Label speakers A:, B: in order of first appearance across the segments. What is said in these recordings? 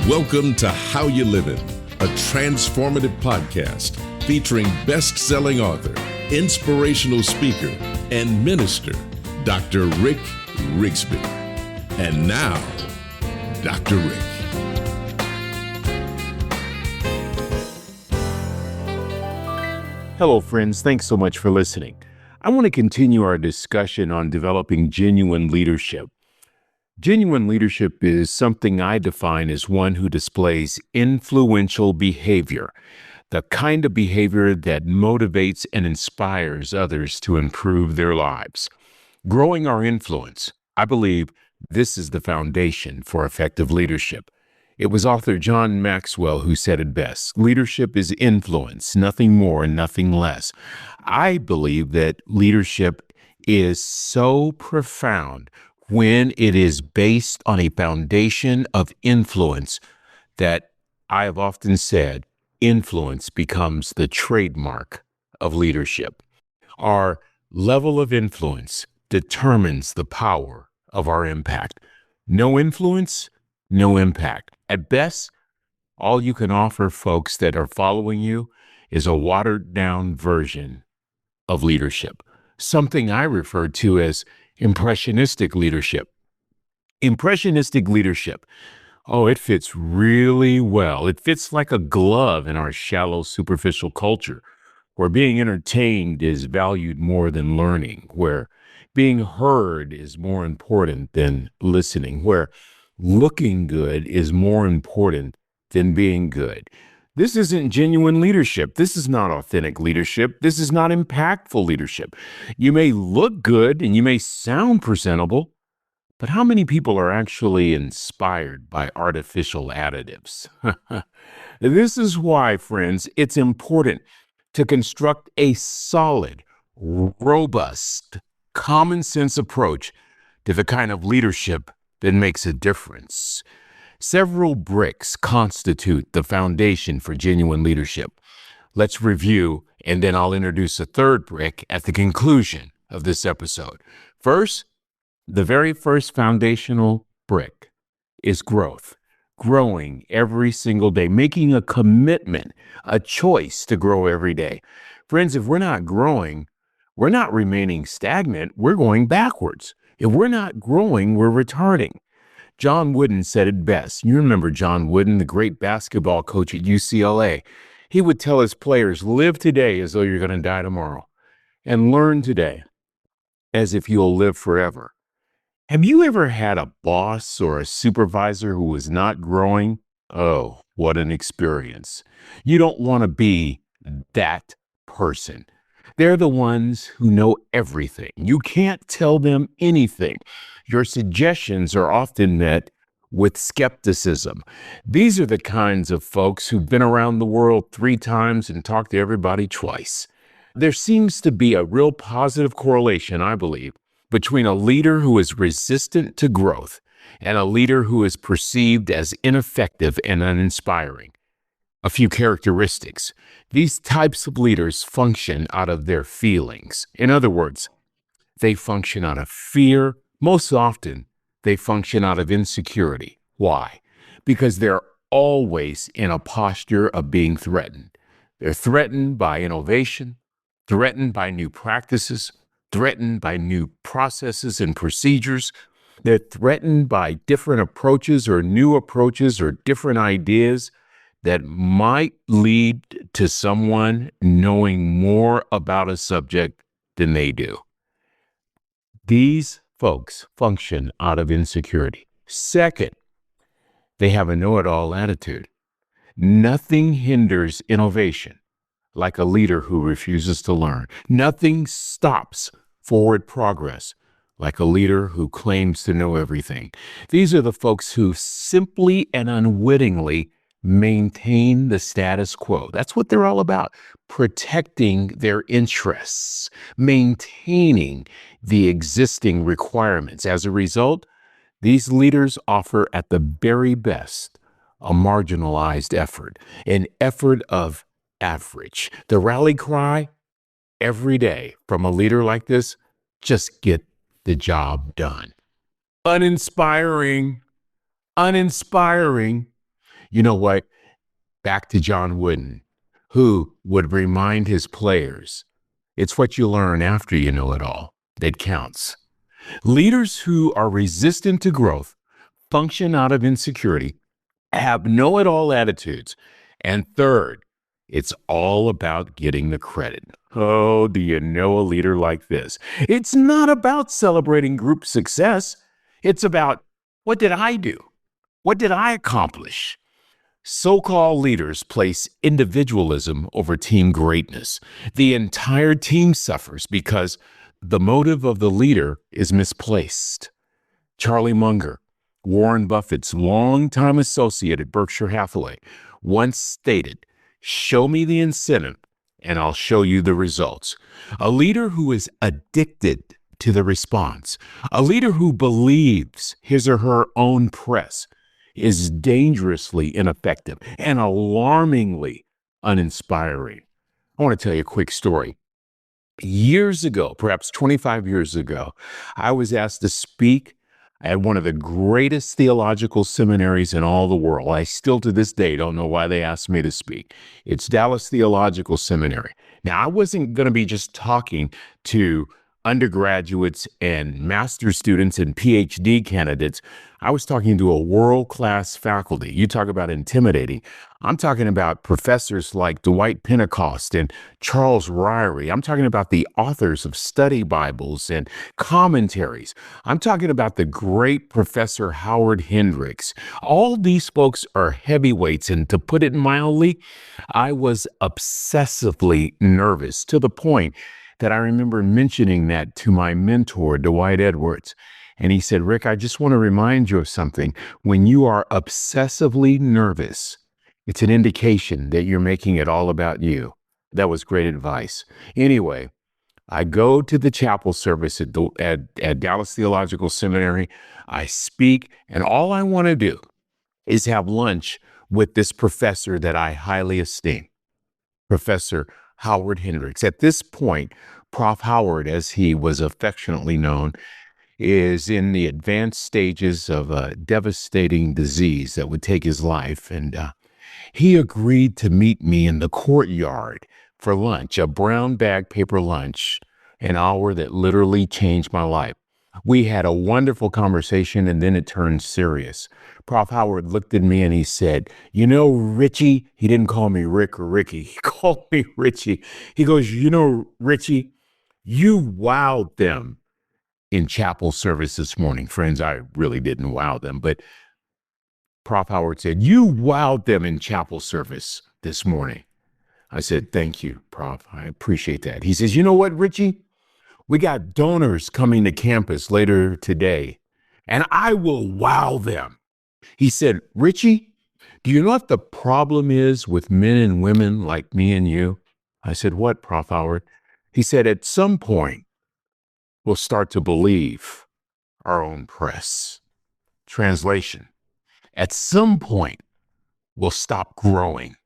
A: Welcome to How You Livin', a transformative podcast featuring best-selling author, inspirational speaker, and minister, Dr. Rick Rigsby. And now, Dr. Rick.
B: Hello, friends. Thanks so much for listening. I want to continue our discussion on developing genuine leadership. Genuine leadership is something I define as one who displays influential behavior, the kind of behavior that motivates and inspires others to improve their lives. Growing our influence, I believe this is the foundation for effective leadership. It was author John Maxwell who said it best: leadership is influence, nothing more and nothing less. I believe that leadership is so profound when it is based on a foundation of influence that I have often said influence becomes the trademark of leadership. Our level of influence determines the power of our impact. No influence, no impact. At best, all you can offer folks that are following you is a watered-down version of leadership, something I refer to as impressionistic leadership. Impressionistic leadership, it fits really well. It fits like a glove in our shallow, superficial culture, where being entertained is valued more than learning, where being heard is more important than listening, where looking good is more important than being good. This isn't genuine leadership. This is not authentic leadership. This is not impactful leadership. You may look good and you may sound presentable, but how many people are actually inspired by artificial additives? This is why, friends, it's important to construct a solid, robust, common sense approach to the kind of leadership that makes a difference. Several bricks constitute the foundation for genuine leadership. Let's review, and then I'll introduce a third brick at the conclusion of this episode. First, the very first foundational brick is growth. Growing every single day, making a commitment, a choice to grow every day. Friends, if we're not growing, we're not remaining stagnant, we're going backwards. If we're not growing, we're retarding. John Wooden said it best. You remember John Wooden, the great basketball coach at UCLA. He would tell his players, live today as though you're going to die tomorrow, and learn today as if you'll live forever. Have you ever had a boss or a supervisor who was not growing? Oh, what an experience. You don't want to be that person. They're the ones who know everything. You can't tell them anything. Your suggestions are often met with skepticism. These are the kinds of folks who've been around the world 3 times and talked to everybody twice. There seems to be a real positive correlation, I believe, between a leader who is resistant to growth and a leader who is perceived as ineffective and uninspiring. A few characteristics. These types of leaders function out of their feelings. In other words, they function out of fear. Most often, they function out of insecurity. Why? Because they're always in a posture of being threatened. They're threatened by innovation, threatened by new practices, threatened by new processes and procedures. They're threatened by different approaches or new approaches or different ideas that might lead to someone knowing more about a subject than they do. These folks function out of insecurity. Second, they have a know-it-all attitude. Nothing hinders innovation like a leader who refuses to learn. Nothing stops forward progress like a leader who claims to know everything. These are the folks who simply and unwittingly maintain the status quo. That's what they're all about. Protecting their interests, maintaining the existing requirements. As a result, these leaders offer at the very best a marginalized effort, an effort of average. The rally cry every day from a leader like this, just get the job done. Uninspiring. You know what? Back to John Wooden, who would remind his players, it's what you learn after you know it all that counts. Leaders who are resistant to growth function out of insecurity, have know-it-all attitudes, and third, it's all about getting the credit. Oh, do you know a leader like this? It's not about celebrating group success. It's about, what did I do? What did I accomplish? So-called leaders place individualism over team greatness. The entire team suffers because the motive of the leader is misplaced. Charlie Munger, Warren Buffett's longtime associate at Berkshire Hathaway, once stated, "Show me the incentive and I'll show you the results." A leader who is addicted to the response, a leader who believes his or her own press, is dangerously ineffective and alarmingly uninspiring. I want to tell you a quick story. Years ago, perhaps 25 years ago, I was asked to speak at one of the greatest theological seminaries in all the world. I still to this day don't know why they asked me to speak. It's Dallas Theological Seminary. Now, I wasn't going to be just talking to undergraduates and master's students and PhD candidates. I was talking to a world-class faculty. You talk about intimidating. I'm talking about professors like Dwight Pentecost and Charles Ryrie. I'm talking about the authors of study Bibles and commentaries. I'm talking about the great Professor Howard Hendricks. All these folks are heavyweights, and to put it mildly, I was obsessively nervous to the point that I remember mentioning that to my mentor, Dwight Edwards. And he said, "Rick, I just want to remind you of something. When you are obsessively nervous, it's an indication that you're making it all about you." That was great advice. Anyway, I go to the chapel service at Dallas Theological Seminary. I speak, and all I want to do is have lunch with this professor that I highly esteem, Professor Howard Hendricks. At this point, Prof. Howard, as he was affectionately known, is in the advanced stages of a devastating disease that would take his life. And he agreed to meet me in the courtyard for lunch, a brown bag paper lunch, an hour that literally changed my life. We had a wonderful conversation, and then it turned serious. Prof. Howard looked at me and he said, "You know, Richie," he didn't call me Rick or Ricky, he called me Richie. He goes, "You know, Richie, you wowed them in chapel service this morning." Friends, I really didn't wow them, but Prof. Howard said, "You wowed them in chapel service this morning." I said, "Thank you, Prof. I appreciate that." He says, "You know what, Richie? We got donors coming to campus later today, and I will wow them." He said, "Richie, do you know what the problem is with men and women like me and you?" I said, "What, Prof. Howard?" He said, "At some point, we'll start to believe our own press." Translation: at some point, we'll stop growing.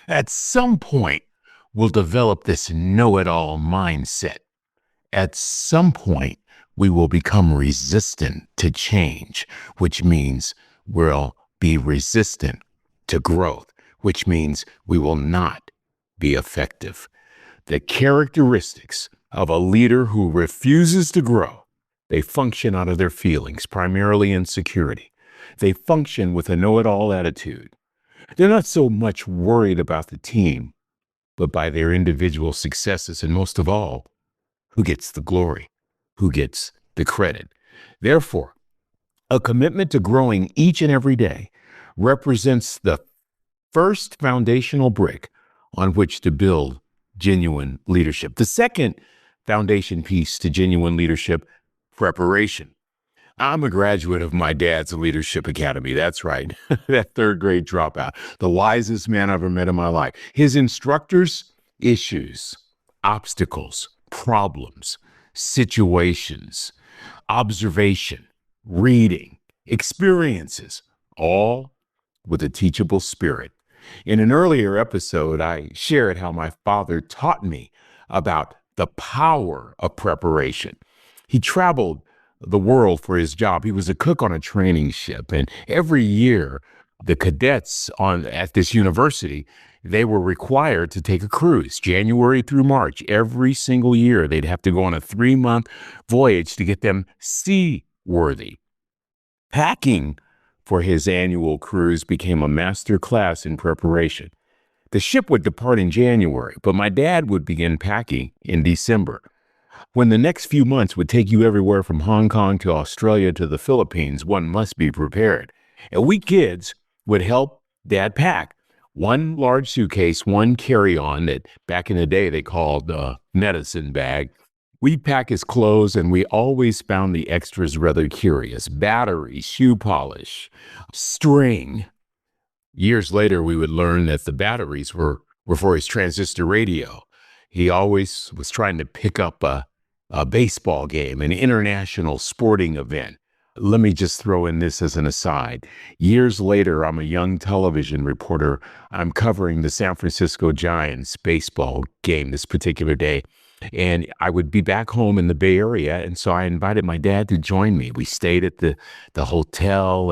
B: At some point, we'll develop this know-it-all mindset. At some point, we will become resistant to change, which means we'll be resistant to growth, which means we will not be effective. The characteristics of a leader who refuses to grow: they function out of their feelings, primarily insecurity. They function with a know-it-all attitude. They're not so much worried about the team, but by their individual successes, and most of all, who gets the glory, who gets the credit. Therefore, a commitment to growing each and every day represents the first foundational brick on which to build genuine leadership. The second foundation piece to genuine leadership: preparation. I'm a graduate of my dad's leadership academy. That's right. That third grade dropout, the wisest man I've ever met in my life. His instructors: issues, obstacles, problems, situations, observation, reading, experiences, all with a teachable spirit. In an earlier episode, I shared how my father taught me about the power of preparation. He traveled the world for his job. He was a cook on a training ship, and every year the cadets at this university, they were required to take a cruise January through March. Every single year, they'd have to go on a 3-month voyage to get them seaworthy. Packing for his annual cruise became a master class in preparation. The ship would depart in January, but my dad would begin packing in December. When the next few months would take you everywhere from Hong Kong to Australia to the Philippines, one must be prepared. And we kids would help Dad pack. One large suitcase, one carry-on that back in the day they called a medicine bag. We'd pack his clothes, and we always found the extras rather curious. Batteries, shoe polish, string. Years later, we would learn that the batteries were for his transistor radio. He always was trying to pick up a baseball game, an international sporting event. Let me just throw in this as an aside. Years later, I'm a young television reporter. I'm covering the San Francisco Giants baseball game this particular day. And I would be back home in the Bay Area. And so I invited my dad to join me. We stayed at the hotel.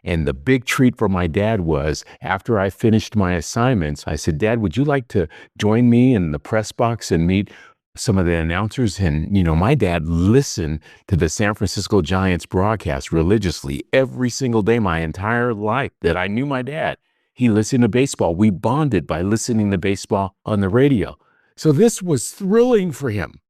B: And the big treat for my dad was after I finished my assignments, I said, Dad, would you like to join me in the press box and meet some of the announcers? And, my dad listened to the San Francisco Giants broadcast religiously every single day, my entire life that I knew my dad. He listened to baseball. We bonded by listening to baseball on the radio. So this was thrilling for him.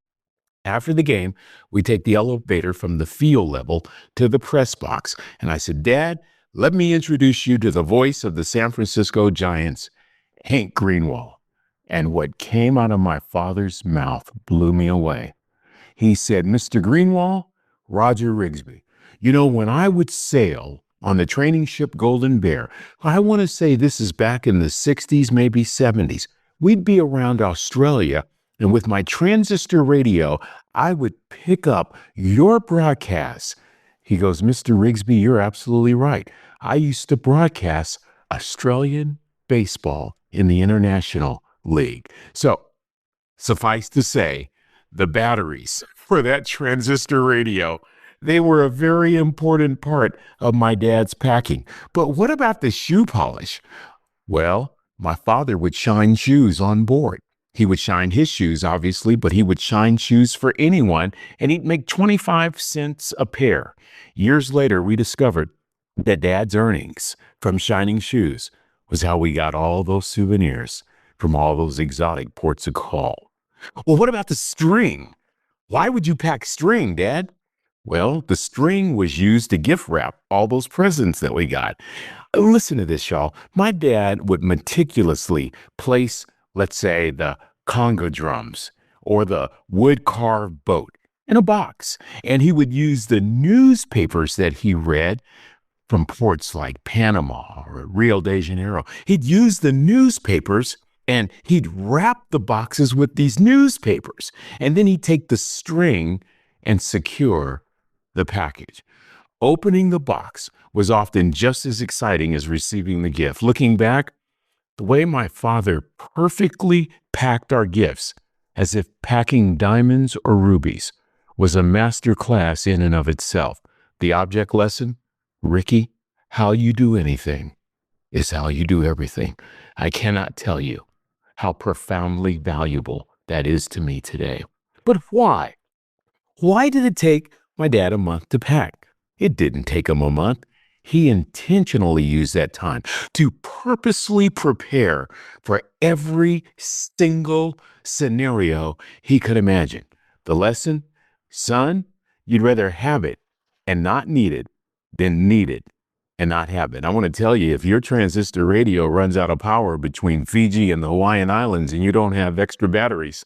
B: After the game, we take the elevator from the field level to the press box. And I said, Dad, let me introduce you to the voice of the San Francisco Giants, Hank Greenwald. And what came out of my father's mouth blew me away. He said, Mr. Greenwald, Roger Rigsby, when I would sail on the training ship Golden Bear, I want to say this is back in the 60s, maybe 70s. We'd be around Australia, and with my transistor radio, I would pick up your broadcasts. He goes, Mr. Rigsby, you're absolutely right. I used to broadcast Australian baseball in the International League. So, suffice to say, the batteries for that transistor radio, they were a very important part of my dad's packing. But what about the shoe polish? Well, my father would shine shoes on board. He would shine his shoes, obviously, but he would shine shoes for anyone, and he'd make 25 cents a pair. Years later, we discovered that Dad's earnings from shining shoes was how we got all those souvenirs from all those exotic ports of call. Well, what about the string? Why would you pack string, Dad? Well, the string was used to gift wrap all those presents that we got. Listen to this, y'all. My dad would meticulously place, let's say, the conga drums or the wood-carved boat in a box. And he would use the newspapers that he read from ports like Panama or Rio de Janeiro. He'd use the newspapers and he'd wrap the boxes with these newspapers. And then he'd take the string and secure the package. Opening the box was often just as exciting as receiving the gift. Looking back, the way my father perfectly packed our gifts, as if packing diamonds or rubies, was a master class in and of itself. The object lesson? Ricky, how you do anything is how you do everything. I cannot tell you how profoundly valuable that is to me today. But why? Why did it take my dad a month to pack? It didn't take him a month. He intentionally used that time to purposely prepare for every single scenario he could imagine. The lesson? Son, you'd rather have it and not need it than need it and not have it. I want to tell you, if your transistor radio runs out of power between Fiji and the Hawaiian Islands and you don't have extra batteries,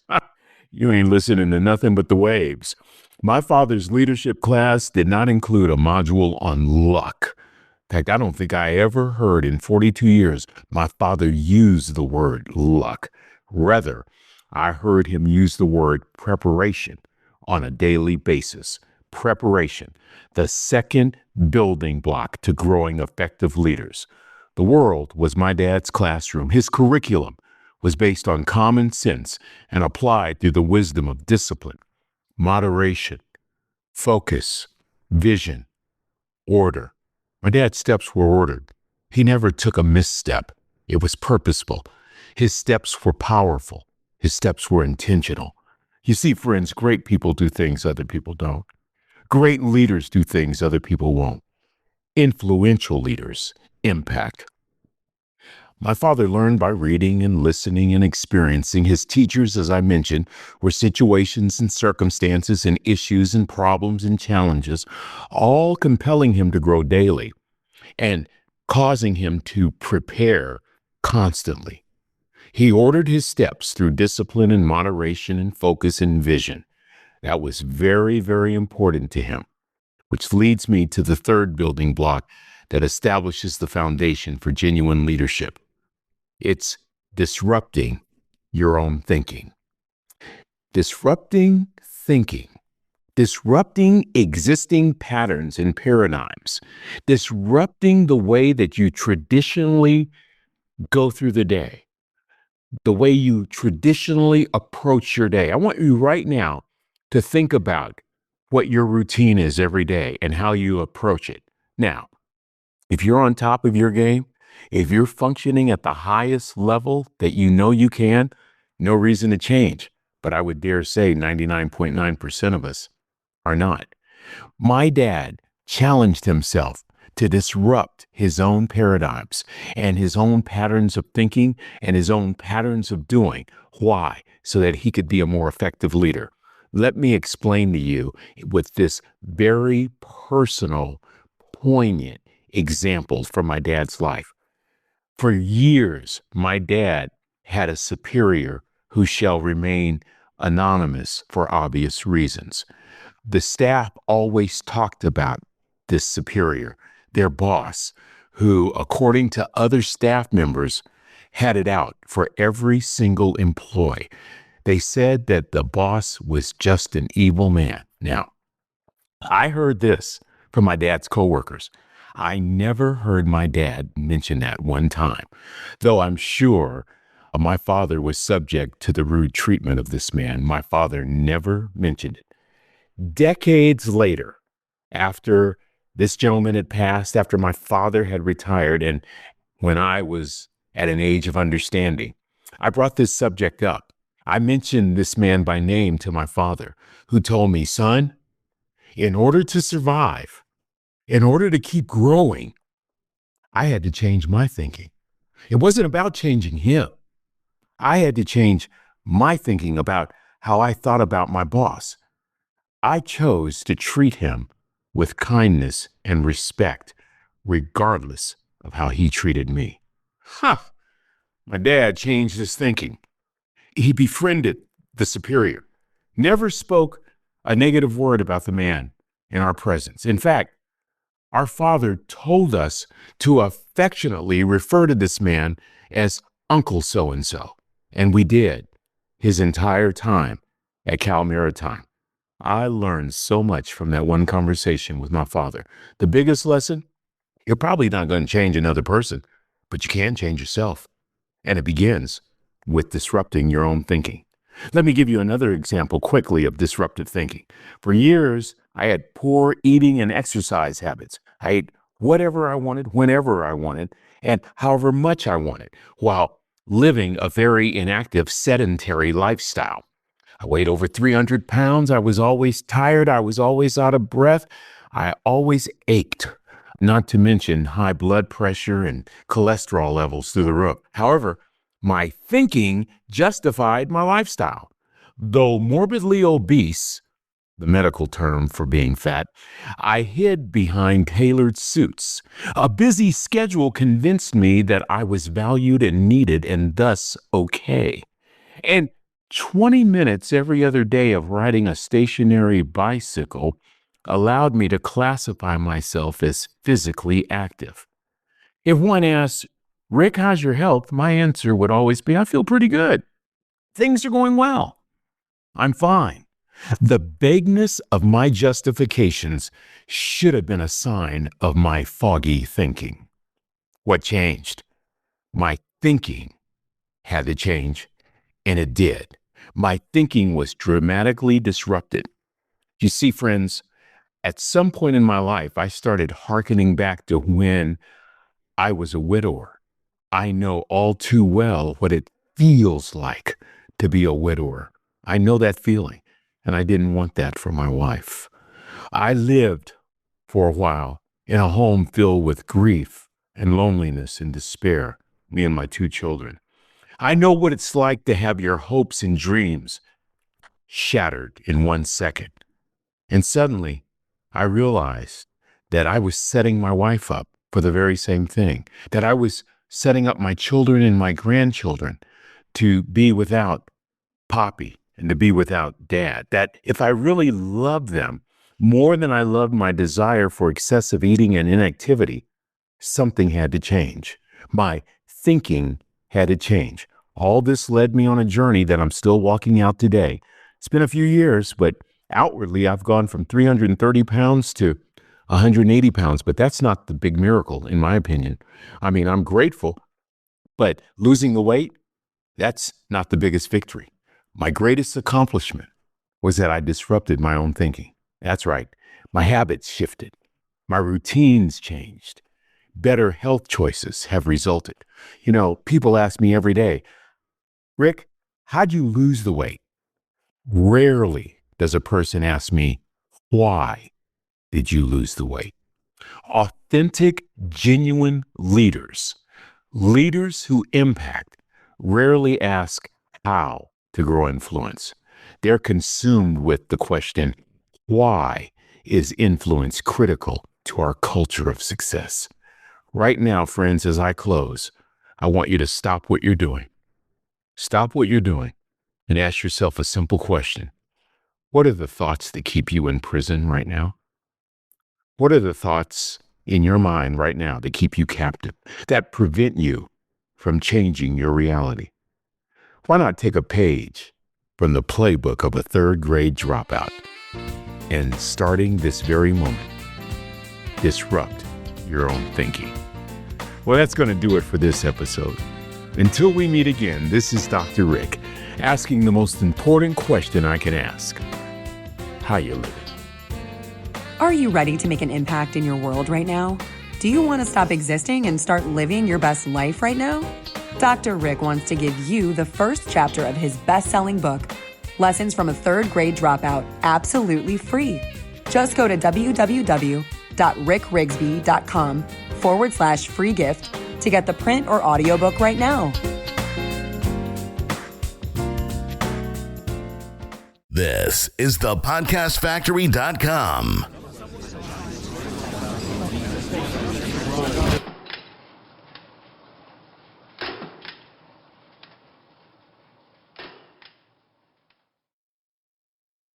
B: you ain't listening to nothing but the waves. My father's leadership class did not include a module on luck. In fact, I don't think I ever heard in 42 years my father use the word luck. Rather, I heard him use the word preparation on a daily basis. Preparation, the second building block to growing effective leaders. The world was my dad's classroom. His curriculum was based on common sense and applied through the wisdom of discipline, moderation, focus, vision, order. My dad's steps were ordered. He never took a misstep. It was purposeful. His steps were powerful. His steps were intentional. You see, friends, great people do things other people don't. Great leaders do things other people won't. Influential leaders impact. My father learned by reading and listening and experiencing. His teachers, as I mentioned, were situations and circumstances and issues and problems and challenges, all compelling him to grow daily and causing him to prepare constantly. He ordered his steps through discipline and moderation and focus and vision. That was very, very important to him, which leads me to the third building block that establishes the foundation for genuine leadership. It's disrupting your own thinking. Disrupting thinking. Disrupting existing patterns and paradigms. Disrupting the way that you traditionally go through the day. The way you traditionally approach your day. I want you right now to think about what your routine is every day and how you approach it. Now, if you're on top of your game, if you're functioning at the highest level that you know you can, no reason to change. But I would dare say 99.9% of us are not. My dad challenged himself to disrupt his own paradigms and his own patterns of thinking and his own patterns of doing. Why? So that he could be a more effective leader. Let me explain to you with this very personal, poignant example from my dad's life. For years, my dad had a superior who shall remain anonymous for obvious reasons. The staff always talked about this superior, their boss, who, according to other staff members, had it out for every single employee. They said that the boss was just an evil man. Now, I heard this from my dad's coworkers. I never heard my dad mention that one time, though I'm sure my father was subject to the rude treatment of this man. My father never mentioned it. Decades later, after this gentleman had passed, after my father had retired, and when I was at an age of understanding, I brought this subject up. I mentioned this man by name to my father, who told me, son, in order to survive, in order to keep growing, I had to change my thinking. It wasn't about changing him. I had to change my thinking about how I thought about my boss. I chose to treat him with kindness and respect, regardless of how he treated me. My dad changed his thinking. He befriended the superior, never spoke a negative word about the man in our presence. In fact, our father told us to affectionately refer to this man as Uncle So-and-so, and we did his entire time at Cal Maritime. I learned so much from that one conversation with my father. The biggest lesson, you're probably not going to change another person, but you can change yourself. And it begins with disrupting your own thinking. Let me give you another example quickly of disruptive thinking. For years, I had poor eating and exercise habits. I ate whatever I wanted, whenever I wanted, and however much I wanted, while living a very inactive, sedentary lifestyle. I weighed over 300 pounds. I was always tired. I was always out of breath. I always ached, not to mention high blood pressure and cholesterol levels through the roof. However, my thinking justified my lifestyle. Though morbidly obese, the medical term for being fat, I hid behind tailored suits. A busy schedule convinced me that I was valued and needed and thus okay. And 20 minutes every other day of riding a stationary bicycle allowed me to classify myself as physically active. If one asks, Rick, how's your health? My answer would always be, I feel pretty good. Things are going well. I'm fine. The vagueness of my justifications should have been a sign of my foggy thinking. What changed? My thinking had to change, and it did. My thinking was dramatically disrupted. You see, friends, at some point in my life, I started hearkening back to when I was a widower. I know all too well what it feels like to be a widower. I know that feeling, and I didn't want that for my wife. I lived for a while in a home filled with grief and loneliness and despair, me and my 2 children. I know what it's like to have your hopes and dreams shattered in 1 second. And suddenly, I realized that I was setting my wife up for the very same thing, that I was setting up my children and my grandchildren to be without Poppy and to be without Dad, that if I really loved them more than I loved my desire for excessive eating and inactivity, something had to change. My thinking had to change. All this led me on a journey that I'm still walking out today. It's been a few years, but outwardly I've gone from 330 pounds to 180 pounds, but that's not the big miracle, in my opinion. I mean, I'm grateful, but losing the weight, that's not the biggest victory. My greatest accomplishment was that I disrupted my own thinking. That's right. My habits shifted. My routines changed. Better health choices have resulted. You know, people ask me every day, Rick, how'd you lose the weight? Rarely does a person ask me, why did you lose the weight? Authentic, genuine leaders who impact, rarely ask how to grow influence. They're consumed with the question, why is influence critical to our culture of success? Right now, friends, as I close, I want you to stop what you're doing. Stop what you're doing and ask yourself a simple question. What are the thoughts that keep you in prison right now? What are the thoughts in your mind right now that keep you captive, that prevent you from changing your reality? Why not take a page from the playbook of a 3rd grade dropout and, starting this very moment, disrupt your own thinking? Well, that's going to do it for this episode. Until we meet again, this is Dr. Rick, asking the most important question I can ask. How you living?
C: Are you ready to make an impact in your world right now? Do you want to stop existing and start living your best life right now? Dr. Rick wants to give you the first chapter of his best-selling book, Lessons from a 3rd Grade Dropout, absolutely free. Just go to www.rickrigsby.com/free gift to get the print or audiobook right now.
D: This is thepodcastfactory.com.